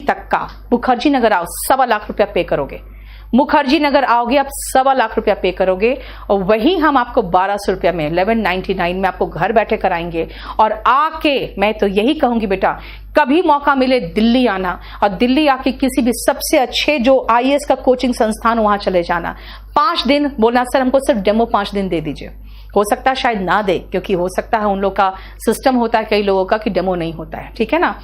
तक का मुखर्जी नगर आओ, 1.25 लाख रुपया पे करोगे। मुखर्जी नगर आओगे आप 1.25 लाख रुपया पे करोगे और वही हम आपको 1200 रुपया में 1199 में आपको घर बैठे कराएंगे। और आके मैं तो यही कहूंगी बेटा, कभी मौका मिले दिल्ली आना और दिल्ली आके किसी भी सबसे अच्छे जो IAS का कोचिंग संस्थान वहां चले जाना। 5 दिन बोलना सर हमको सिर्फ डेमो 5 दिन दे दीजिए, हो सकता है शायद ना दे, क्योंकि हो सकता है उन लोग का सिस्टम होता है कई लोगों का कि डेमो नहीं होता है, ठीक है ना।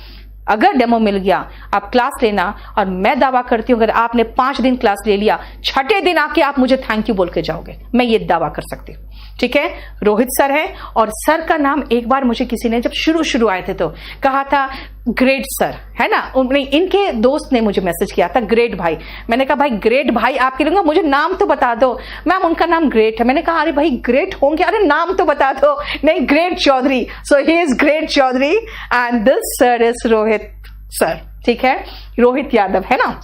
अगर डेमो मिल गया आप क्लास लेना, और मैं दावा करती हूं अगर आपने 5 दिन क्लास ले लिया, 6ठे दिन आके आप मुझे थैंक यू बोल के जाओगे, मैं ये दावा कर सकती हूँ, ठीक है। रोहित सर है, और सर का नाम एक बार मुझे किसी ने जब शुरू आए थे तो कहा था ग्रेट सर, है ना, इनके दोस्त ने मुझे मैसेज किया था ग्रेट भाई। मैंने कहा भाई ग्रेट भाई आपके लूंगा, मुझे नाम तो बता दो। मैम उनका नाम ग्रेट है। मैंने कहा अरे भाई ग्रेट होंगे, अरे नाम तो बता दो। नहीं, great Chaudhary. So he is great Chaudhary and this sir is Rohit sir, ठीक है, रोहित यादव, है ना।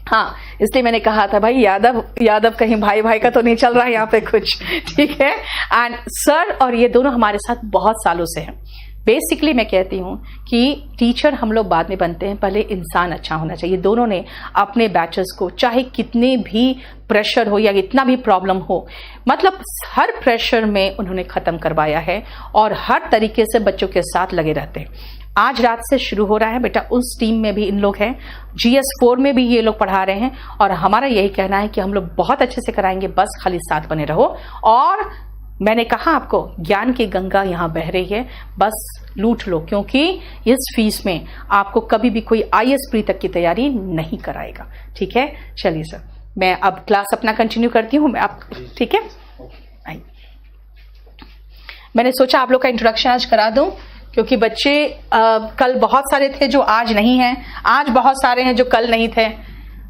हाँ, इसलिए मैंने कहा था भाई यादव कहीं भाई का तो नहीं चल रहा है यहाँ पे कुछ, ठीक है। एंड सर और ये दोनों हमारे साथ बहुत सालों से हैं। बेसिकली मैं कहती हूँ कि टीचर हम लोग बाद में बनते हैं, पहले इंसान अच्छा होना चाहिए। दोनों ने अपने बैचेस को चाहे कितने भी प्रेशर हो या इतना भी प्रॉब्लम हो, मतलब हर प्रेशर में उन्होंने खत्म करवाया है और हर तरीके से बच्चों के साथ लगे रहते हैं। आज रात से शुरू हो रहा है बेटा, उस टीम में भी इन लोग हैं, GS4 में भी ये लोग पढ़ा रहे हैं, और हमारा यही कहना है कि हम लोग बहुत अच्छे से कराएंगे, बस खाली साथ बने रहो। और मैंने कहा आपको ज्ञान की गंगा यहाँ बह रही है, बस लूट लो, क्योंकि इस फीस में आपको कभी भी कोई IAS प्री तक की तैयारी नहीं कराएगा, ठीक है। चलिए सर, मैं अब क्लास अपना कंटिन्यू करती हूँ, मैं आप, ठीक है। मैंने सोचा आप लोग का इंट्रोडक्शन आज करा दूं, क्योंकि बच्चे कल बहुत सारे थे जो आज नहीं हैं, आज बहुत सारे हैं जो कल नहीं थे,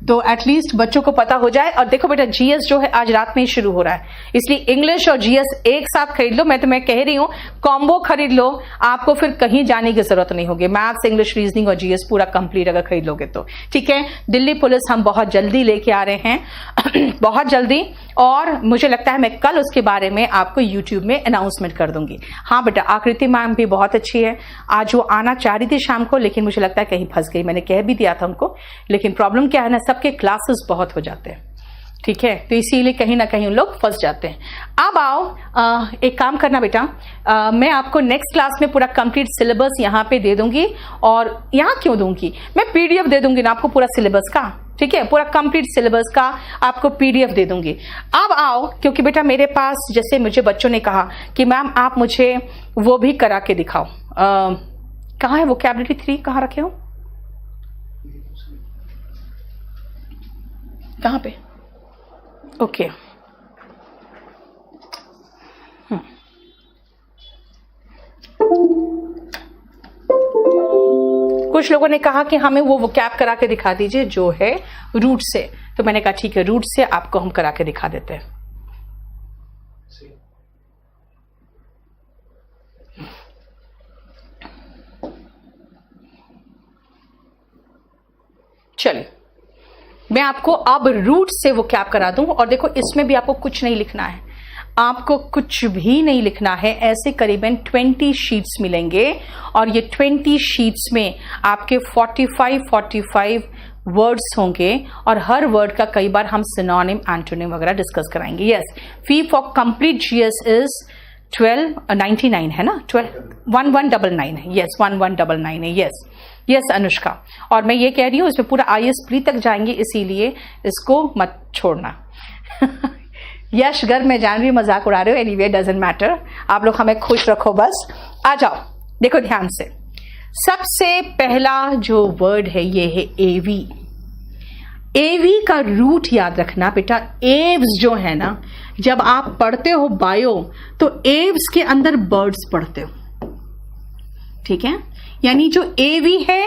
तो एटलीस्ट बच्चों को पता हो जाए। और देखो बेटा GS जो है आज रात में ही शुरू हो रहा है, इसलिए इंग्लिश और GS एक साथ खरीद लो। मैं कह रही हूँ कॉम्बो खरीद लो, आपको फिर कहीं जाने की जरूरत नहीं होगी। मैथ्स, इंग्लिश, रीजनिंग और GS पूरा कंप्लीट अगर खरीद लोगे तो, ठीक है। दिल्ली पुलिस हम बहुत जल्दी लेके आ रहे हैं बहुत जल्दी, और मुझे लगता है मैं कल उसके बारे में आपको YouTube में अनाउंसमेंट कर दूंगी। हाँ बेटा, आकृति मैम भी बहुत अच्छी है, आज वो आना चाह रही थी शाम को, लेकिन मुझे लगता है कहीं फंस गई। मैंने कह भी दिया था उनको, लेकिन प्रॉब्लम क्या है ना, सबके क्लासेस बहुत हो जाते हैं, ठीक है, तो इसीलिए कहीं ना कहीं उन लोग फंस जाते हैं। अब आओ एक काम करना बेटा, मैं आपको नेक्स्ट क्लास में पूरा कंप्लीट सिलेबस यहाँ पे दे दूंगी। और यहाँ क्यों दूंगी, मैं PDF दे दूंगी ना आपको पूरा सिलेबस का, ठीक है, पूरा कंप्लीट सिलेबस का आपको PDF दे दूंगी। अब आओ, क्योंकि बेटा मेरे पास जैसे मुझे बच्चों ने कहा कि मैम आप मुझे वो भी करा के दिखाओ, कहाँ है वोकैबुलरी 3, कहाँ रखे हो, कहाँ पे, ओके। कुछ लोगों ने कहा कि हमें वो कैप करा के दिखा दीजिए जो है रूट से, तो मैंने कहा ठीक है, रूट से आपको हम करा के दिखा देते हैं। चलिए मैं आपको अब रूट से वो कैप करा दूं। और देखो इसमें भी आपको कुछ नहीं लिखना है, आपको कुछ भी नहीं लिखना है। ऐसे करीबन 20 शीट्स मिलेंगे और ये 20 शीट्स में आपके 45 वर्ड्स होंगे और हर वर्ड का कई बार हम सिनोनिम, एंटोनिम वगैरह डिस्कस कराएंगे। Yes, fee for complete GS is 1299 है ना, 1199 है। यस, 1199 है। यस यस अनुष्का, और मैं ये कह रही हूँ इसमें पूरा IAS प्री तक जाएंगे, इसीलिए इसको मत छोड़ना। यश गर, मैं जान रही मजाक उड़ा रहे हो, एनीवे डजंट मैटर, आप लोग हमें खुश रखो बस। आ जाओ, देखो ध्यान से, सबसे पहला जो वर्ड है ये है AV। AV का रूट याद रखना बेटा, एव्स जो है ना, जब आप पढ़ते हो बायो तो एव्स के अंदर बर्ड्स पढ़ते हो, ठीक है, यानी जो AV है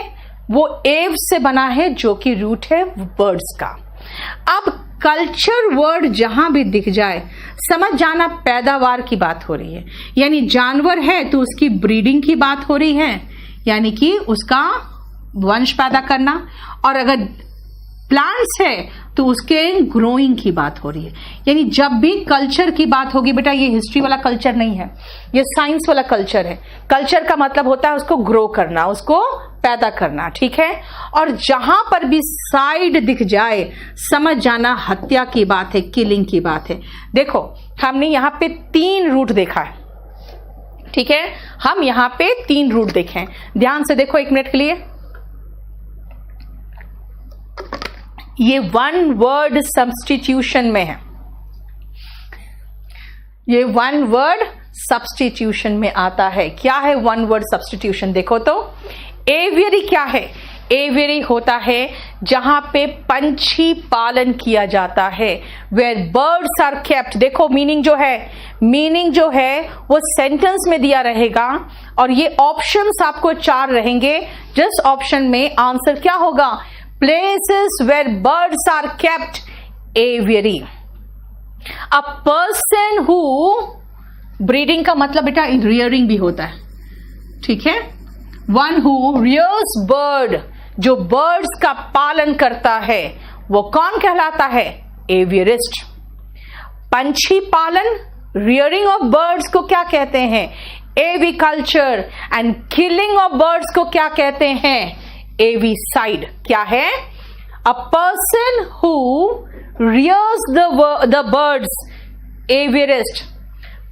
वो एव्स से बना है जो कि रूट है बर्ड्स का। अब कल्चर वर्ड जहां भी दिख जाए समझ जाना पैदावार की बात हो रही है, यानी जानवर है तो उसकी ब्रीडिंग की बात हो रही है, यानी कि उसका वंश पैदा करना। और अगर प्लांट्स है तो उसके ग्रोइंग की बात हो रही है। यानी जब भी कल्चर की बात होगी बेटा, ये हिस्ट्री वाला कल्चर नहीं है, ये साइंस वाला कल्चर है। कल्चर का मतलब होता है उसको ग्रो करना, उसको पैदा करना, ठीक है। और जहां पर भी साइड दिख जाए समझ जाना हत्या की बात है, किलिंग की बात है। देखो हमने यहाँ पे 3 रूट देखा है, ठीक है। हम यहाँ पे 3 रूट देखें, ध्यान से देखो 1 मिनट के लिए। ये 1 वर्ड सब्स्टिट्यूशन में है, ये 1 वर्ड सब्स्टिट्यूशन में आता है। क्या है 1 वर्ड सब्स्टिट्यूशन? देखो तो एवियरी क्या है? एवियरी होता है जहां पे पंछी पालन किया जाता है, वेयर बर्ड्स आर केप्ट। देखो मीनिंग जो है वो सेंटेंस में दिया रहेगा और ये ऑप्शंस आपको 4 रहेंगे। जिस ऑप्शन में आंसर क्या होगा? Places where birds are kept, aviary. A person who, breeding का मतलब बेटा रियरिंग भी होता है, ठीक है। वन हु रियर्स बर्ड, जो बर्ड्स का पालन करता है, वो कौन कहलाता है? एवियरिस्ट। पंछी पालन, रियरिंग ऑफ बर्ड्स को क्या कहते हैं? Aviculture. And killing of birds को क्या कहते हैं? एविसाइड। क्या है? A person who rears the birds, aviarist.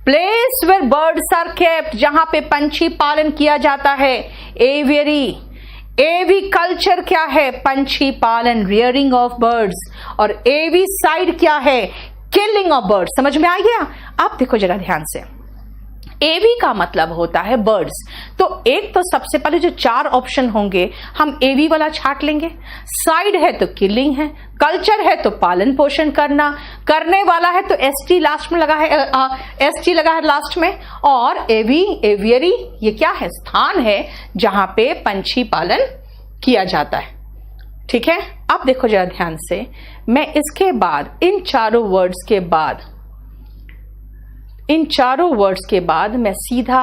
Place where birds are kept, जहां पे पंछी पालन किया जाता है, एवियरी। एविकल्चर क्या है? पंछी पालन, रियरिंग ऑफ बर्ड्स। और एविसाइड क्या है? Killing of birds. समझ में आ गया? आप देखो जरा ध्यान से, एवी का मतलब होता है बर्ड्स। तो एक तो सबसे पहले जो 4 ऑप्शन होंगे हम एवी वाला छाट लेंगे। साइड है तो किलिंग है, कल्चर है तो पालन पोषण करना, करने वाला है तो एसटी लास्ट में लगा है, एसटी लगा है लास्ट में। और एवी, एवियरी, ये क्या है? स्थान है जहां पे पंछी पालन किया जाता है, ठीक है। अब देखो जरा ध्यान से, मैं इसके बाद इन चारों वर्ड्स के बाद मैं सीधा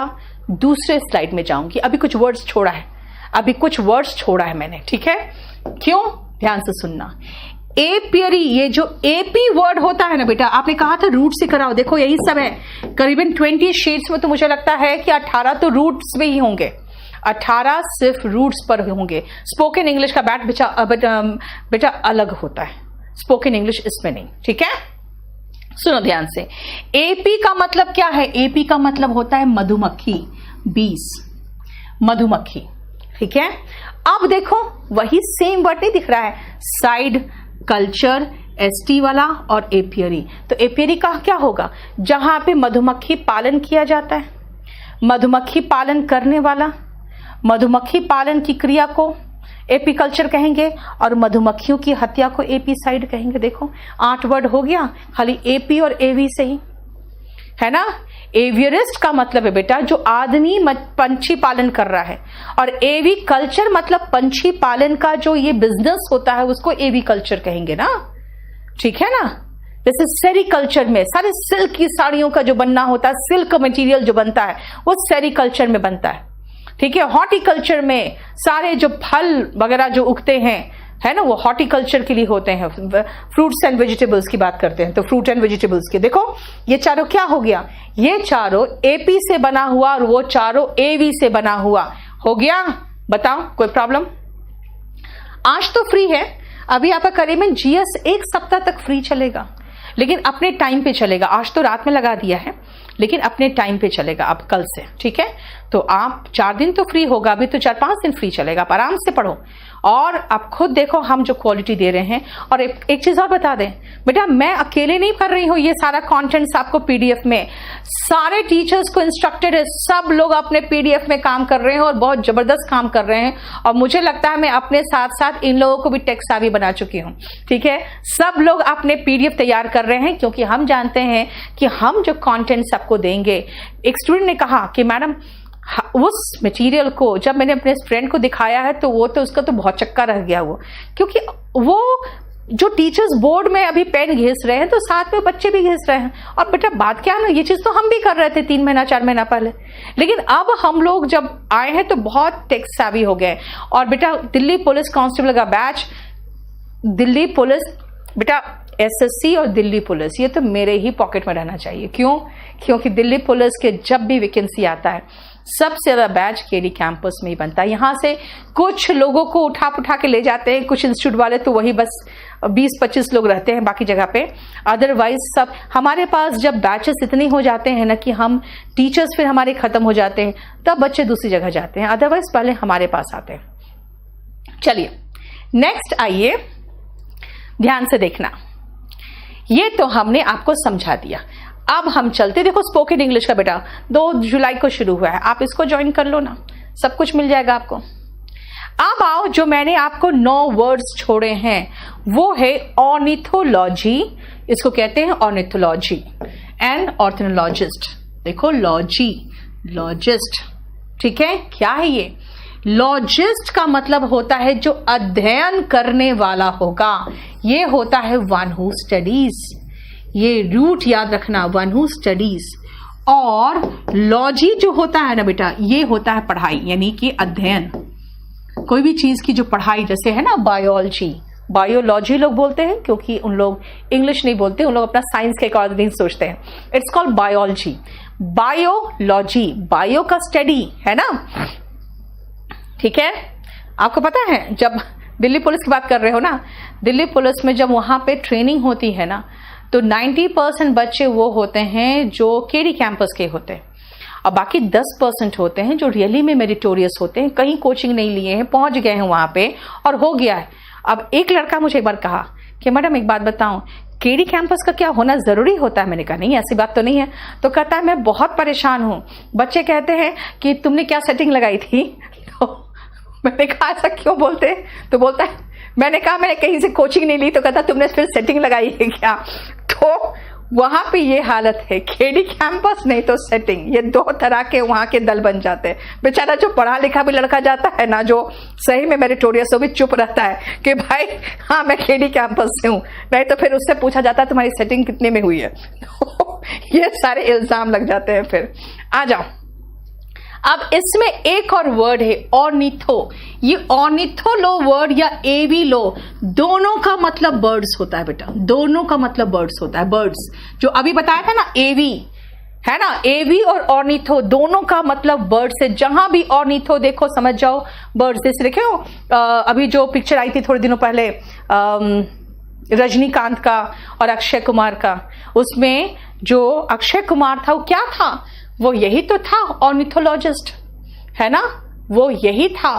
दूसरे स्लाइड में जाऊंगी। अभी कुछ वर्ड्स छोड़ा है मैंने, ठीक है। क्यों? ध्यान से सुनना। एपियरी, ये जो एपी वर्ड होता है ना बेटा, आपने कहा था रूट से कराओ, देखो यही सब है। करीबन 20 शीट्स में तो मुझे लगता है कि 18 तो रूट्स में ही होंगे, 18 सिर्फ रूट्स पर होंगे। स्पोकन इंग्लिश का बेटा अलग होता है, स्पोकन इंग्लिश इसमें नहीं, ठीक है। सुनो ध्यान से, एपी का मतलब क्या है? एपी का मतलब होता है मधुमक्खी, बीस, मधुमक्खी, ठीक है। अब देखो वही सेम वर्ड नहीं दिख रहा है, साइड, कल्चर, एसटी वाला और एपियरी। तो एपियरी का क्या होगा? जहां पे मधुमक्खी पालन किया जाता है, मधुमक्खी पालन करने वाला, मधुमक्खी पालन की क्रिया को एपीकल्चर कहेंगे और मधुमक्खियों की हत्या को एपीसाइड कहेंगे। देखो 8 वर्ड हो गया खाली एपी और एवी से ही, है ना। एवियरिस्ट का मतलब है बेटा जो आदमी पंछी पालन कर रहा है, और एवी कल्चर मतलब पंछी पालन का जो ये बिजनेस होता है उसको एवी कल्चर कहेंगे ना, ठीक है ना। जैसे सेरिकल्चर में सारे सिल्क की साड़ियों का जो बनना होता है, सिल्क मटेरियल जो बनता है वो सेरिकल्चर में बनता है, ठीक है। हॉर्टिकल्चर में सारे जो फल वगैरह जो उगते हैं, है ना, वो हॉर्टिकल्चर के लिए होते हैं। फ्रूट्स एंड वेजिटेबल्स की बात करते हैं तो फ्रूट एंड वेजिटेबल्स के। देखो ये चारों क्या हो गया? ये चारों एपी से बना हुआ और वो चारों एवी से बना हुआ हो गया। बताओ कोई प्रॉब्लम? आज तो फ्री है, अभी आपका करीबन जीएस 1 सप्ताह तक फ्री चलेगा, लेकिन अपने टाइम पे चलेगा। आज तो रात में लगा दिया है, लेकिन अपने टाइम पे चलेगा अब कल से, ठीक है। तो आप 4 दिन तो फ्री होगा, अभी तो 4-5 दिन फ्री चलेगा। आप आराम से पढ़ो और आप खुद देखो हम जो क्वालिटी दे रहे हैं। और एक चीज और बता दें बेटा, मैं अकेले नहीं कर रही हूँ ये सारा कंटेंट्स आपको पीडीएफ में, सारे टीचर्स को इंस्ट्रक्टेड है, सब लोग अपने पीडीएफ में काम कर रहे हैं और बहुत जबरदस्त काम कर रहे हैं। और मुझे लगता है मैं अपने साथ साथ इन लोगों को भी टेक सेवी बना चुकी हूँ, ठीक है। सब लोग अपने पीडीएफ तैयार कर रहे हैं क्योंकि हम जानते हैं कि हम जो कॉन्टेंट सबको देंगे। एक स्टूडेंट ने कहा कि मैडम उस मटेरियल को जब मैंने अपने फ्रेंड को दिखाया है तो वो तो उसका तो बहुत चक्का रह गया वो, क्योंकि वो जो टीचर्स बोर्ड में अभी पेन घिस रहे हैं तो साथ में बच्चे भी घिस रहे हैं। और बेटा बात क्या है ना, ये चीज तो हम भी कर रहे थे 3 महीना 4 महीना पहले, लेकिन अब हम लोग जब आए हैं तो बहुत टेक सेवी हो गए। और बेटा दिल्ली पुलिस कांस्टेबल का बैच, दिल्ली पुलिस बेटा एसएससी और दिल्ली पुलिस ये तो मेरे ही पॉकेट में रहना चाहिए। क्यों? क्योंकि दिल्ली पुलिस के जब भी वैकेंसी आता है सबसे ज्यादा बैच केडी कैंपस में ही बनता है। यहाँ से कुछ लोगों को उठा के ले जाते हैं कुछ इंस्टीट्यूट वाले, तो वही बस 20-25 लोग रहते हैं बाकी जगह पे। अदरवाइज सब हमारे पास जब बैचेस इतने हो जाते हैं ना कि हम टीचर्स फिर हमारे खत्म हो जाते हैं, तब बच्चे दूसरी जगह जाते हैं, अदरवाइज पहले हमारे पास आते हैं। चलिए नेक्स्ट आइए, ध्यान से देखना। ये तो हमने आपको समझा दिया। अब हम चलते, देखो स्पोकन इंग्लिश का बेटा 2 जुलाई को शुरू हुआ है, आप इसको ज्वाइन कर लो ना, सब कुछ मिल जाएगा आपको। अब आओ, जो मैंने आपको 9 वर्ड्स छोड़े हैं वो है ऑर्निथोलॉजी, इसको कहते हैं ऑर्निथोलॉजी, एंड ऑर्थोलॉजिस्ट। देखो लॉजी, लॉजिस्ट, ठीक है। क्या है ये? लॉजिस्ट का मतलब होता है जो अध्ययन करने वाला होगा, ये होता है वन हु स्टडीज। ये रूट याद रखना, वन हु स्टडीज। और लॉजी जो होता है ना बेटा, ये होता है पढ़ाई, यानी कि अध्ययन, कोई भी चीज की जो पढ़ाई, जैसे है ना बायोलॉजी, बायोलॉजी लोग बोलते हैं क्योंकि उन लोग इंग्लिश नहीं बोलते, उन लोग अपना साइंस के अकॉर्डिंग सोचते हैं। It's called biology, biology, bio का स्टडी है ना, ठीक है। आपको पता है जब दिल्ली पुलिस की बात कर रहे हो ना, दिल्ली पुलिस में जब वहां पे ट्रेनिंग होती है ना, तो 90% बच्चे वो होते हैं जो केडी कैंपस के होते हैं, और बाकी 10% होते हैं जो रियली में मेरिटोरियस होते हैं, कहीं कोचिंग नहीं लिए हैं, पहुंच गए हैं वहां पे और हो गया है। अब एक लड़का मुझे एक बार कहा कि मैडम एक बात बताऊं, केडी कैंपस का क्या होना जरूरी होता है? मैंने कहा नहीं, ऐसी बात तो नहीं है। तो कहता है मैं बहुत परेशान हूं, बच्चे कहते हैं कि तुमने क्या सेटिंग लगाई थी? तो मैंने कहा ऐसा क्यों बोलते हैं? तो बोलता है, मैंने कहा मैंने कहीं से कोचिंग नहीं ली। तो कहता तुमने फिर सेटिंग लगाई है क्या? तो वहां पे ये हालत है, केडी कैंपस नहीं तो सेटिंग, ये 2 तरह के वहां के दल बन जाते हैं। बेचारा जो पढ़ा लिखा भी लड़का जाता है ना, जो सही में मेरिटोरियस, वो भी चुप रहता है कि भाई हाँ मैं केडी कैंपस से हूं, नहीं तो फिर उससे पूछा जाता है तुम्हारी सेटिंग कितने में हुई है। तो ये सारे इल्जाम लग जाते हैं। फिर आ जाओ, अब इसमें एक और वर्ड है ऑर्निथो। ये ऑर्निथोलो वर्ड या एवी लो, दोनों का मतलब बर्ड्स होता है बेटा, दोनों का मतलब बर्ड्स होता है। बर्ड्स जो अभी बताया था ना, एवी है ना, एवी और ऑर्निथो दोनों का मतलब बर्ड्स है। जहां भी ऑर्निथो देखो समझ जाओ बर्ड्स। जैसे देखो अभी जो पिक्चर आई थी थोड़े दिनों पहले रजनीकांत का और अक्षय कुमार का, उसमें जो अक्षय कुमार था वो क्या था? वो यही तो था ऑर्निथोलॉजिस्ट, है ना, वो यही था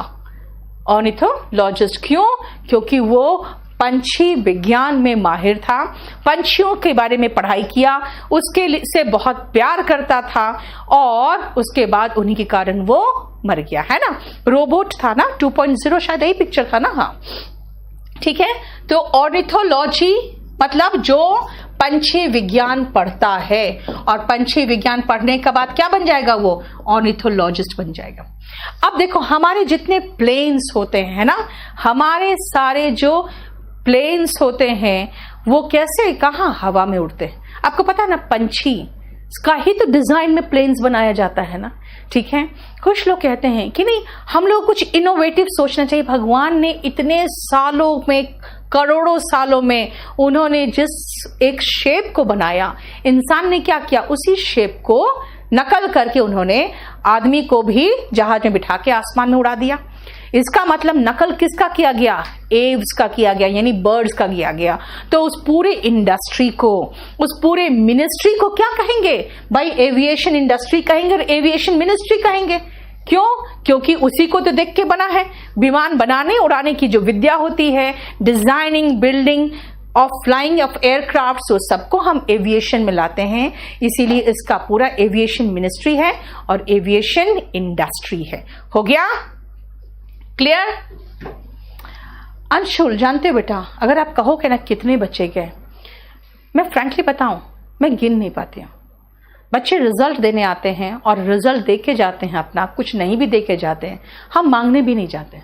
ऑर्निथोलॉजिस्ट। क्यों? क्योंकि वो पंछी विज्ञान में माहिर था, पंछियों के बारे में पढ़ाई किया, उसके से बहुत प्यार करता था, और उसके बाद उन्हीं के कारण वो मर गया, है ना। रोबोट था ना, 2.0 शायद यही पिक्चर था ना, हाँ ठीक है। तो ऑर्निथोलॉजी मतलब जो पंछी विज्ञान पढ़ता है, और पंछी विज्ञान पढ़ने के बाद क्या बन जाएगा? वो ऑर्निथोलॉजिस्ट बन जाएगा। अब देखो हमारे जितने प्लेन्स होते हैं ना, हमारे सारे जो प्लेन्स होते हैं वो कैसे, कहाँ? हवा में उड़ते हैं। आपको पता है ना, पंछी का ही तो डिजाइन में प्लेन्स बनाया जाता है ना, ठीक है। कुछ लोग कहते हैं कि नहीं, हम लोग कुछ इनोवेटिव सोचना चाहिए। भगवान ने इतने सालों में, करोड़ों सालों में उन्होंने जिस एक शेप को बनाया, इंसान ने क्या किया, उसी शेप को नकल करके उन्होंने आदमी को भी जहाज में बिठा के आसमान में उड़ा दिया। इसका मतलब नकल किसका किया गया? एव्स का किया गया, यानी बर्ड्स का किया गया। तो उस पूरे इंडस्ट्री को, उस पूरे मिनिस्ट्री को क्या कहेंगे भाई? एविएशन इंडस्ट्री कहेंगे और एविएशन मिनिस्ट्री कहेंगे। क्यों? क्योंकि उसी को तो देख के बना है। विमान बनाने उड़ाने की जो विद्या होती है, designing, building of flying of aircraft, वो सबको हम एविएशन में लाते हैं। इसीलिए इसका पूरा एविएशन मिनिस्ट्री है और एविएशन इंडस्ट्री है। हो गया क्लियर? अंशुल जानते हो बेटा, अगर आप कहोगे ना कितने बच्चे गए, मैं फ्रैंकली बताऊं, मैं गिन नहीं पाती हूं। बच्चे रिजल्ट देने आते हैं और रिजल्ट दे के जाते हैं, अपना कुछ नहीं भी दे के जाते हैं, हम मांगने भी नहीं जाते।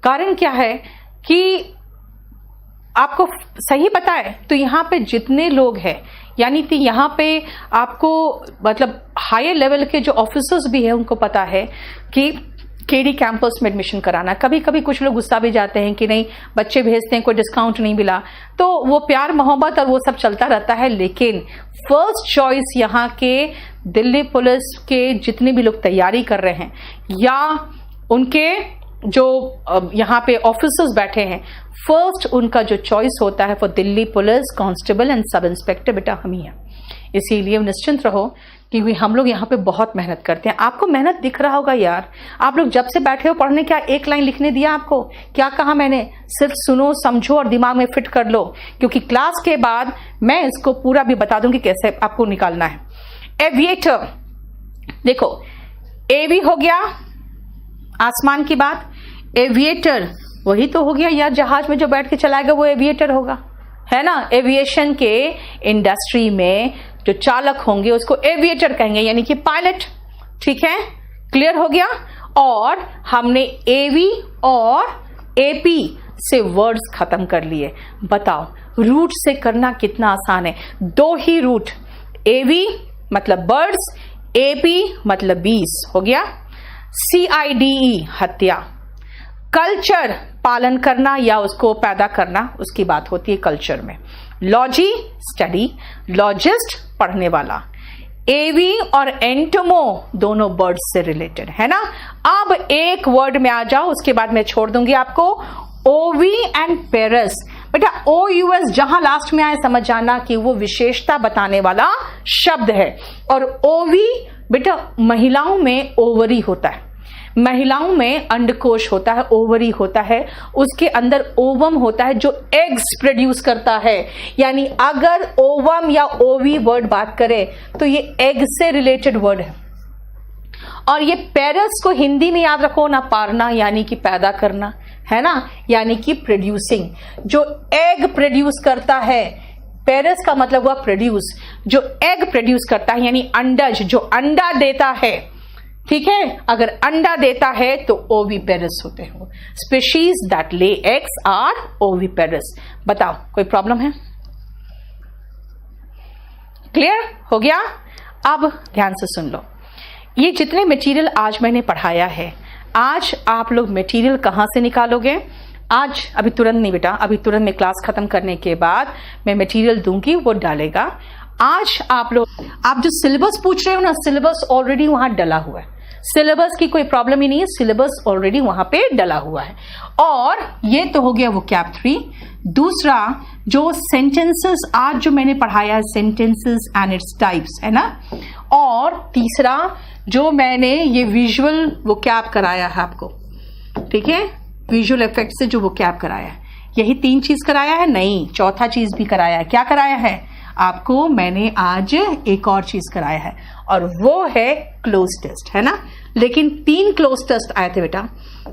कारण क्या है कि आपको सही पता है, तो यहाँ पे जितने लोग हैं, यानी कि यहाँ पे आपको मतलब हायर लेवल के जो ऑफिसर्स भी हैं, उनको पता है कि केडी कैंपस में एडमिशन कराना। कभी कभी कुछ लोग गुस्सा भी जाते हैं कि नहीं बच्चे भेजते हैं कोई डिस्काउंट नहीं मिला, तो वो प्यार मोहब्बत और वो सब चलता रहता है, लेकिन फर्स्ट चॉइस यहाँ के दिल्ली पुलिस के जितने भी लोग तैयारी कर रहे हैं या उनके जो यहाँ पे ऑफिसर्स बैठे हैं, फर्स्ट उनका जो चॉइस होता है वो Delhi police constable and sub inspector बेटा हम ही है। इसीलिए निश्चिंत रहो क्योंकि हम लोग यहाँ पे बहुत मेहनत करते हैं। आपको मेहनत दिख रहा होगा यार, आप लोग जब से बैठे हो पढ़ने, क्या एक लाइन लिखने दिया आपको? क्या कहा मैंने? सिर्फ सुनो, समझो और दिमाग में फिट कर लो, क्योंकि क्लास के बाद मैं इसको पूरा भी बता दूंगी कैसे आपको निकालना है। एविएटर, देखो एवी हो गया आसमान की बात, एविएटर वही तो हो गया यार, जहाज में जो बैठ के चलाएगा वो एविएटर होगा, है ना। एविएशन के इंडस्ट्री में जो चालक होंगे उसको एविएटर कहेंगे, यानी कि पायलट। ठीक है, क्लियर हो गया। और हमने एवी और एपी से वर्ड्स खत्म कर लिए। बताओ रूट से करना कितना आसान है, दो ही रूट, एवी मतलब बर्ड्स, एपी मतलब बीस, हो गया। CIDE हत्या, कल्चर पालन करना या उसको पैदा करना, उसकी बात होती है कल्चर में। लॉजी स्टडी, लॉजिस्ट पढ़ने वाला। एवी और एंटोमो दोनों बर्ड्स से रिलेटेड है ना। अब एक वर्ड में आ जाओ, उसके बाद मैं छोड़ दूंगी आपको। ओवी एंड पेरस, बेटा OUS जहां लास्ट में आए समझ जाना कि वो विशेषता बताने वाला शब्द है। और ओवी बेटा महिलाओं में ओवरी होता है, महिलाओं में अंडकोश होता है, ओवरी होता है, उसके अंदर ओवम होता है जो एग्स प्रोड्यूस करता है। यानी अगर ओवम या ओवी वर्ड बात करें तो ये एग से रिलेटेड वर्ड है। और ये पेरस को हिंदी में याद रखो ना, पारना यानी कि पैदा करना, है ना, यानी कि प्रोड्यूसिंग, जो एग प्रोड्यूस करता है। पेरस का मतलब हुआ प्रोड्यूस, जो एग प्रोड्यूस करता है, यानी अंडज, जो अंडा देता है। ठीक है, अगर अंडा देता है तो ओविपेरस होते हैं। Species that lay eggs are oviparous. बताओ कोई प्रॉब्लम है? क्लियर हो गया? अब ध्यान से सुन लो, ये जितने मटेरियल आज मैंने पढ़ाया है, आज आप लोग मटेरियल कहां से निकालोगे? आज अभी तुरंत नहीं बेटा, अभी तुरंत मैं क्लास खत्म करने के बाद मैं मटेरियल दूंगी, वो डालेगा। आज आप लोग, आप जो सिलेबस पूछ रहे हो ना, सिलेबस ऑलरेडी वहां डला हुआ है, सिलेबस की कोई प्रॉब्लम ही नहीं है, सिलेबस ऑलरेडी वहां पे डला हुआ है। और ये तो हो गया वो कैप 3। दूसरा जो सेंटेंसेस आज जो मैंने पढ़ाया है, सेंटेंसेस एंड इट्स टाइप्स, है ना। और तीसरा जो मैंने ये विजुअल वो कैप कराया है आपको, ठीक है, विजुअल इफेक्ट से जो वो कैप कराया है, यही 3 चीज कराया है? नहीं, चौथा चीज भी कराया है। क्या कराया है आपको? मैंने आज एक और चीज कराया है और वो है क्लोज टेस्ट, है ना। लेकिन 3 क्लोज टेस्ट आए थे बेटा,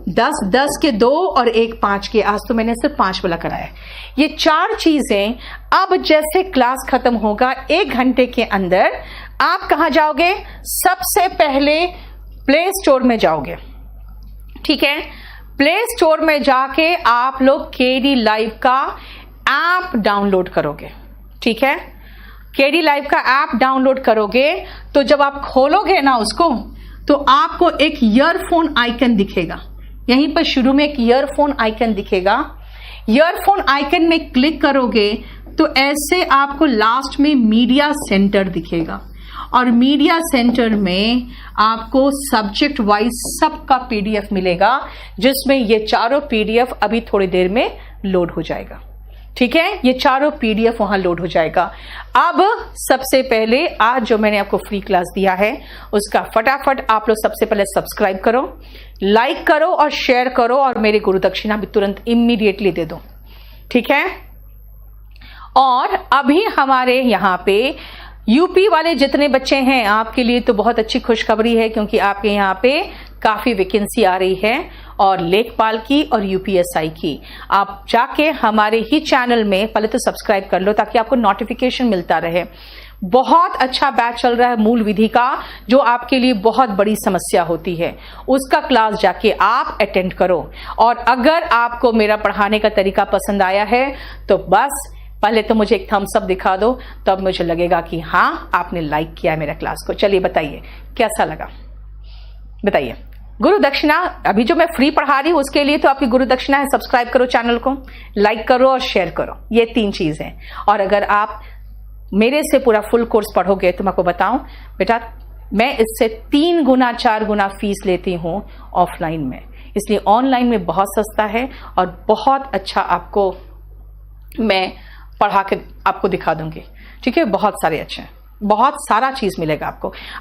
10 के 2 और 1 5 के। आज तो मैंने सिर्फ 5 वाला कराया है। ये 4 चीजें अब जैसे क्लास खत्म होगा 1 घंटे के अंदर, आप कहां जाओगे? सबसे पहले प्ले स्टोर में जाओगे। ठीक है, प्ले स्टोर में जाके आप लोग केडी लाइव का ऐप डाउनलोड करोगे। ठीक है, केडी लाइव का ऐप डाउनलोड करोगे तो जब आप खोलोगे ना उसको, तो आपको एक ईयरफोन आइकन दिखेगा। यहीं पर शुरू में एक ईयरफोन आइकन दिखेगा। ईयरफोन आइकन में क्लिक करोगे तो ऐसे आपको लास्ट में मीडिया सेंटर दिखेगा और मीडिया सेंटर में आपको सब्जेक्ट वाइज सबका PDF मिलेगा, जिसमें ये चारों PDF अभी थोड़ी देर में लोड हो जाएगा। ठीक है, ये चारों PDF वहां लोड हो जाएगा। अब सबसे पहले आज जो मैंने आपको फ्री क्लास दिया है उसका फटाफट आप लोग सबसे पहले सब्सक्राइब करो, लाइक करो और शेयर करो और मेरे गुरु दक्षिणा भी तुरंत इमीडिएटली दे दो। ठीक है, और अभी हमारे यहाँ पे यूपी वाले जितने बच्चे हैं आपके लिए तो बहुत अच्छी खुशखबरी है, क्योंकि आपके यहाँ पे काफी वैकेंसी आ रही है और लेखपाल की और UPSI की। आप जाके हमारे ही चैनल में पहले तो सब्सक्राइब कर लो ताकि आपको नोटिफिकेशन मिलता रहे। बहुत अच्छा बैच चल रहा है मूल विधि का, जो आपके लिए बहुत बड़ी समस्या होती है, उसका क्लास जाके आप अटेंड करो। और अगर आपको मेरा पढ़ाने का तरीका पसंद आया है तो बस पहले तो मुझे एक थम्स अप दिखा दो, तब मुझे लगेगा कि हाँ आपने लाइक किया मेरा क्लास को। चलिए बताइए कैसा लगा, बताइए। गुरु दक्षिणा अभी जो मैं फ्री पढ़ा रही हूं उसके लिए तो आपकी गुरु दक्षिणा है, सब्सक्राइब करो चैनल को, लाइक करो और शेयर करो, ये 3 चीज हैं। और अगर आप मेरे से पूरा फुल कोर्स पढ़ोगे तो मैं आपको बताऊं बेटा, मैं इससे 3 गुना 4 गुना फीस लेती हूं ऑफलाइन में, इसलिए ऑनलाइन में बहुत सस्ता है और बहुत अच्छा आपको मैं पढ़ा के आपको दिखा दूंगी। ठीक है, बहुत सारे अच्छे हैं, बहुत सारा चीज मिलेगा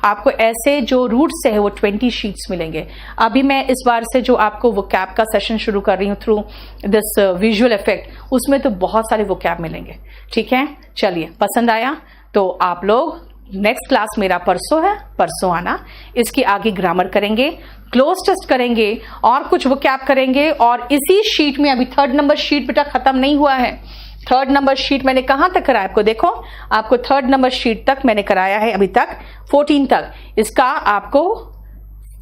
आपको ऐसे जो रूट्स है वो 20 शीट्स मिलेंगे। अभी मैं इस बार से जो आपको वो कैप का सेशन शुरू कर रही हूँ थ्रू दिस विजुअल इफेक्ट, उसमें तो बहुत सारे वो कैप मिलेंगे। ठीक है, चलिए पसंद आया तो आप लोग नेक्स्ट क्लास मेरा परसों है, परसों आना। इसकी आगे ग्रामर करेंगे, क्लोज टेस्ट करेंगे और कुछ वो कैप करेंगे। और इसी शीट में अभी 3rd नंबर शीट बेटा खत्म नहीं हुआ है। 3rd नंबर शीट मैंने कहां तक कराया आपको, देखो आपको 3rd नंबर शीट तक मैंने कराया है अभी तक 14 तक, इसका आपको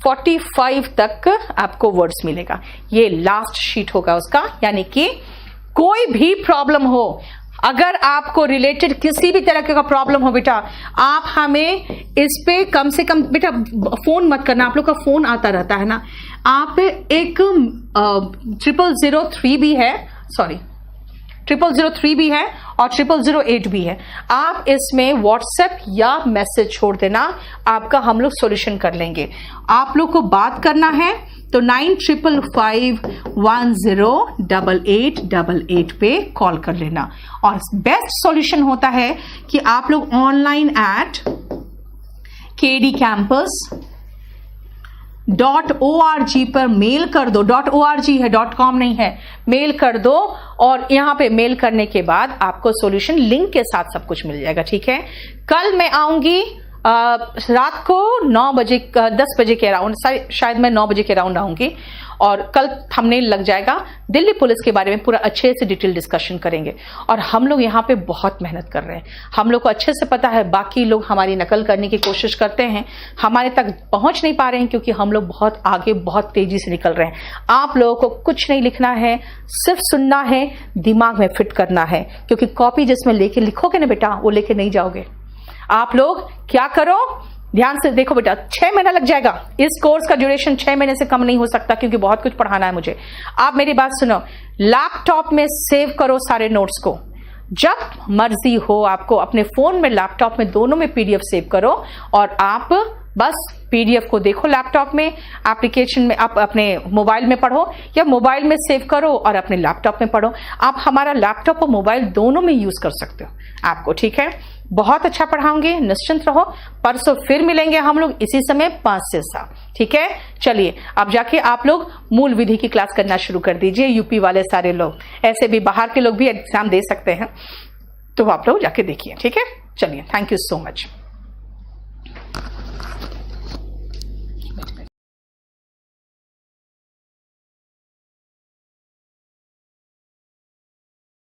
45 तक आपको वर्ड्स मिलेगा। ये लास्ट शीट होगा उसका, यानी कि कोई भी प्रॉब्लम हो, अगर आपको रिलेटेड किसी भी तरह का प्रॉब्लम हो बेटा, आप हमें इस पे कम से कम बेटा फोन मत करना, आप लोग का फोन आता रहता है ना। आप एक 0003 भी है, सॉरी 0003 भी है और 0008 भी है। आप इसमें व्हाट्सएप या मैसेज छोड़ देना, आपका हम लोग सॉल्यूशन कर लेंगे। आप लोग को बात करना है तो 9555108888 पे कॉल कर लेना। और बेस्ट सॉल्यूशन होता है कि आप लोग ऑनलाइन एट kdcampus.org पर मेल कर दो। .org है, .com नहीं है, मेल कर दो और यहां पे मेल करने के बाद आपको सॉल्यूशन लिंक के साथ सब कुछ मिल जाएगा। ठीक है, कल मैं आऊंगी रात को 9 बजे 10 बजे के अराउंड, शायद मैं 9 बजे के अराउंड आऊंगी और कल थंबनेल लग जाएगा। दिल्ली पुलिस के बारे में पूरा अच्छे से डिटेल डिस्कशन करेंगे। और हम लोग यहाँ पे बहुत मेहनत कर रहे हैं, हम लोग को अच्छे से पता है बाकी लोग हमारी नकल करने की कोशिश करते हैं, हमारे तक पहुंच नहीं पा रहे हैं क्योंकि हम लोग बहुत आगे बहुत तेजी से निकल रहे हैं। आप लोगों को कुछ नहीं लिखना है, सिर्फ सुनना है, दिमाग में फिट करना है, क्योंकि कॉपी जिसमें लेके लिखोगे ना बेटा वो लेके नहीं जाओगे। आप लोग क्या करो, ध्यान से देखो बेटा, 6 महीना लग जाएगा। इस कोर्स का ड्यूरेशन 6 महीने से कम नहीं हो सकता क्योंकि बहुत कुछ पढ़ाना है मुझे। आप मेरी बात सुनो, लैपटॉप में सेव करो सारे नोट्स को, जब मर्जी हो आपको अपने फोन में लैपटॉप में दोनों में PDF सेव करो और आप बस PDF को देखो लैपटॉप में, एप्लीकेशन में आप अपने मोबाइल में पढ़ो या मोबाइल में सेव करो और अपने लैपटॉप में पढ़ो। आप हमारा लैपटॉप और मोबाइल दोनों में यूज कर सकते हो आपको। ठीक है, बहुत अच्छा पढ़ाऊंगे, निश्चिंत रहो। परसों फिर मिलेंगे हम लोग इसी समय 5 से 7। ठीक है, चलिए अब जाके आप लोग मूल विधि की क्लास करना शुरू कर दीजिए। यूपी वाले सारे लोग, ऐसे भी बाहर के लोग भी एग्जाम दे सकते हैं, तो आप लोग जाके देखिए। ठीक है, चलिए, थैंक यू सो मच।